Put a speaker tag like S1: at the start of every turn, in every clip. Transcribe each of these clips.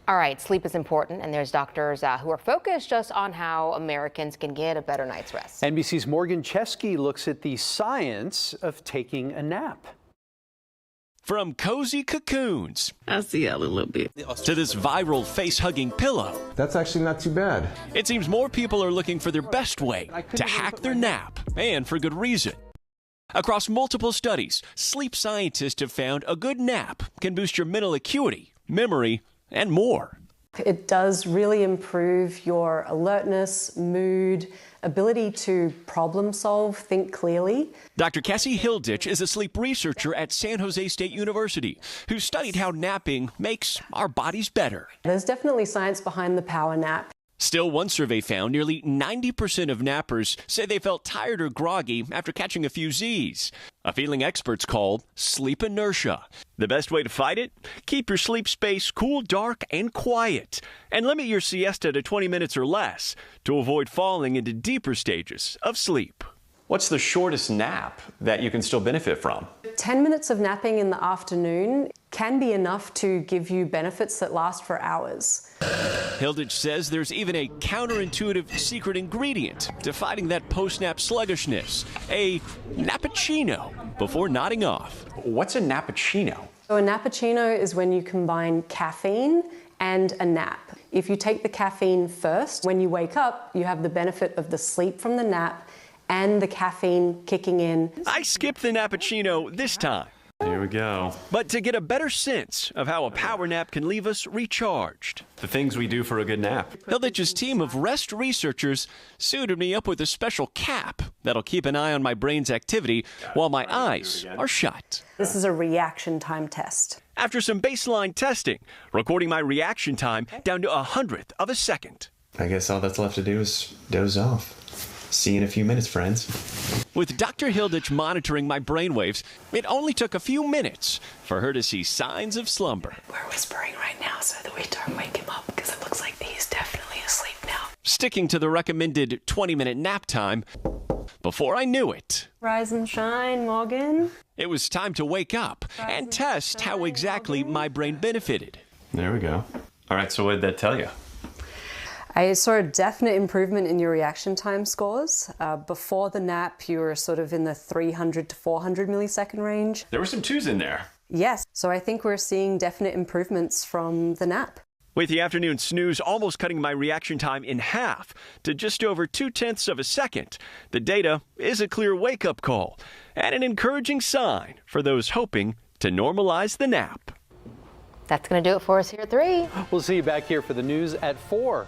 S1: All right, sleep is important, and there's doctors who are focused just on how Americans can get a better night's rest.
S2: NBC's Morgan Chesky looks at the science of taking a nap.
S3: From cozy cocoons,
S4: I see a little bit,
S3: to this viral face-hugging pillow.
S5: That's actually not too bad.
S3: It seems more people are looking for their best way to hack their nap, and for good reason. Across multiple studies, sleep scientists have found a good nap can boost your mental acuity, memory, and more.
S6: It does really improve your alertness, mood, ability to problem solve, think clearly.
S3: Dr. Cassie Hilditch is a sleep researcher at San Jose State University who studied how napping makes our bodies better.
S6: There's definitely science behind the power nap.
S3: Still, one survey found nearly 90% of nappers say they felt tired or groggy after catching a few Z's, a feeling experts call sleep inertia. The best way to fight it? Keep your sleep space cool, dark, and quiet, and limit your siesta to 20 minutes or less to avoid falling into deeper stages of sleep.
S7: What's the shortest nap that you can still benefit from?
S6: 10 minutes of napping in the afternoon can be enough to give you benefits that last for hours.
S3: Hilditch says there's even a counterintuitive secret ingredient to fighting that post-nap sluggishness, a nappuccino before nodding off.
S7: What's a nappuccino?
S6: So a nappuccino is when you combine caffeine and a nap. If you take the caffeine first, when you wake up, you have the benefit of the sleep from the nap and the caffeine kicking in.
S3: I skipped the nappuccino this time.
S7: Here we go.
S3: But to get a better sense of how a power nap can leave us recharged,
S7: The things we do for a good nap.
S3: Hilditch's team of rest researchers suited me up with a special cap that'll keep an eye on my brain's activity while my eyes are shut.
S6: This is a reaction time test.
S3: After some baseline testing, recording my reaction time down to 1/100th of a second.
S7: I guess all that's left to do is doze off. See you in a few minutes, friends.
S3: With Dr. Hilditch monitoring my brainwaves, it only took a few minutes for her to see signs of slumber.
S4: we're whispering right now so that we don't wake him up because it looks like he's definitely asleep now.
S3: Sticking to the recommended 20-minute nap time, before I knew it,
S6: Rise and shine, Morgan.
S3: it was time to wake up and test how exactly my brain benefited.
S7: There we go. All right, so what did that tell you?
S6: I saw a definite improvement in your reaction time scores. Before the nap, you were sort of in the 300 to 400 millisecond range.
S7: There were some twos in there.
S6: Yes, so I think we're seeing definite improvements from the nap.
S3: With the afternoon snooze almost cutting my reaction time in half to just over 0.2 of a second, the data is a clear wake-up call and an encouraging sign for those hoping to normalize the nap.
S1: That's going to do it for us here at 3.
S2: We'll see you back here for the news at 4.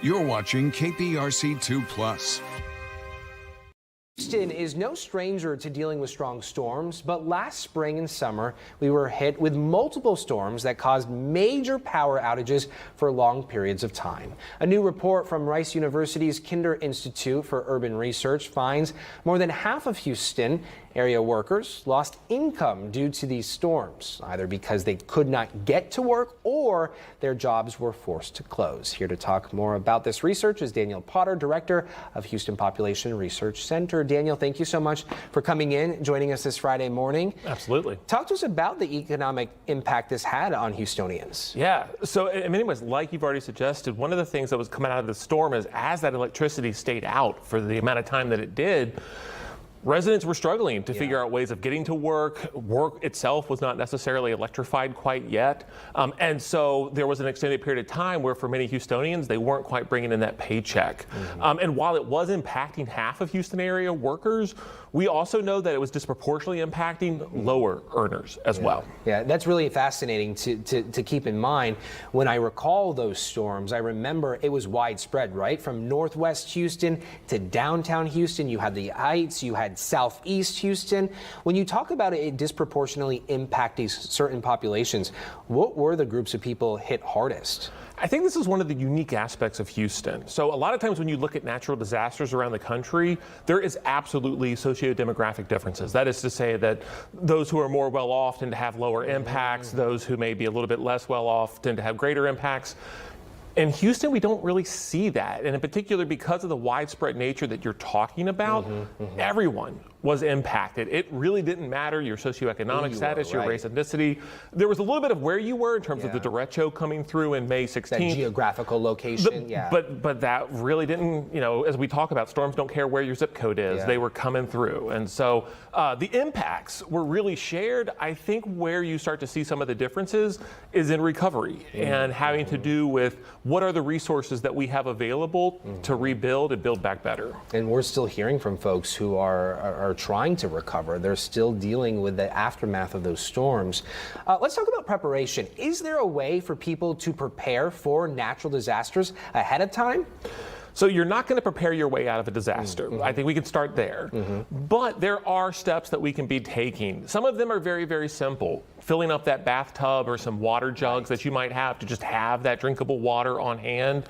S8: You're watching KPRC 2+.
S9: Houston is no stranger to dealing with strong storms, but last spring and summer we were hit with multiple storms that caused major power outages for long periods of time. A new report from Rice University's Kinder Institute for Urban Research finds more than half of Houston area workers lost income due to these storms, either because they could not get to work or their jobs were forced to close. Here to talk more about this research is Daniel Potter, director of Houston Population Research Center. Daniel, thank you so much for coming in, joining us this Friday morning.
S10: Absolutely.
S9: Talk to us about the economic impact this had on Houstonians.
S10: Yeah, so in many ways, like you've already suggested, one of the things that was coming out of the storm is as that electricity stayed out for the amount of time that it did, residents were struggling to figure out ways of getting to work. Work itself was not necessarily electrified quite yet. And so there was an extended period of time where for many Houstonians, they weren't quite bringing in that paycheck. And while it was impacting half of Houston area workers, we also know that it was disproportionately impacting lower earners as well.
S9: Yeah, that's really fascinating to keep in mind. When I recall those storms, I remember it was widespread, right? From northwest Houston to downtown Houston, you had the Heights, you had southeast Houston. When you talk about it disproportionately impacting certain populations, what were the groups of people hit hardest?
S10: I think this is one of the unique aspects of Houston. So a lot of times when you look at natural disasters around the country, there is absolutely socio-demographic differences. That is to say that those who are more well off tend to have lower impacts. Those who may be a little bit less well off tend to have greater impacts. In Houston, we don't really see that. And in particular, because of the widespread nature that you're talking about, everyone was impacted. It really didn't matter your socioeconomic status, your race, ethnicity. There was a little bit of where you were in terms of the derecho coming through in May 16th.
S9: That geographical location,
S10: But that really didn't, as we talk about, storms don't care where your zip code is. They were coming through. And so the impacts were really shared. I think where you start to see some of the differences is in recovery and having to do with what are the resources that we have available to rebuild and build back better.
S9: And we're still hearing from folks who are trying to recover. They're still dealing with the aftermath of those storms. Let's talk about preparation. Is there a way for people to prepare for natural disasters ahead of time?
S10: So you're not going to prepare your way out of a disaster. I think we can start there. But there are steps that we can be taking. Some of them are very, very simple. Filling up that bathtub or some water jugs that you might have to just have that drinkable water on hand.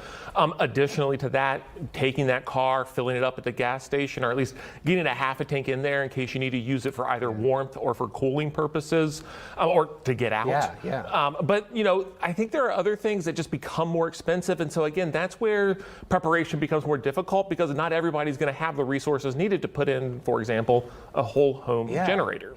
S10: Additionally to that, taking that car, filling it up at the gas station, or at least getting a half a tank in there in case you need to use it for either warmth or for cooling purposes, or to get out. But I think there are other things that just become more expensive. And so again, that's where preparation becomes more difficult, because not everybody's going to have the resources needed to put in, for example, a whole home generator.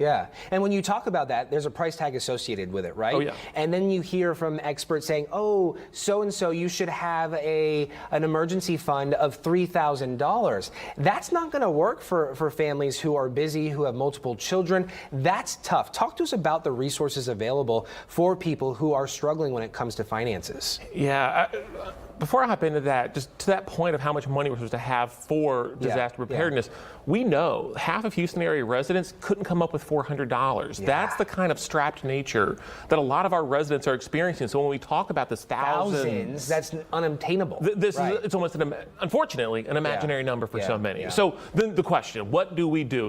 S9: And when you talk about that, there's a price tag associated with it, right?
S10: Oh, yeah.
S9: And then you hear from experts saying, oh, so-and-so, you should have an emergency fund of $3,000. That's not going to work for families who are busy, who have multiple children. That's tough. Talk to us about the resources available for people who are struggling when it comes to finances.
S10: Before I hop into that, just to that point of how much money we're supposed to have for disaster preparedness, we know half of Houston area residents couldn't come up with $400. That's the kind of strapped nature that a lot of our residents are experiencing. So when we talk about this thousands,
S9: that's unobtainable.
S10: It's almost, unfortunately, an imaginary number for so many. So then the question, what do we do?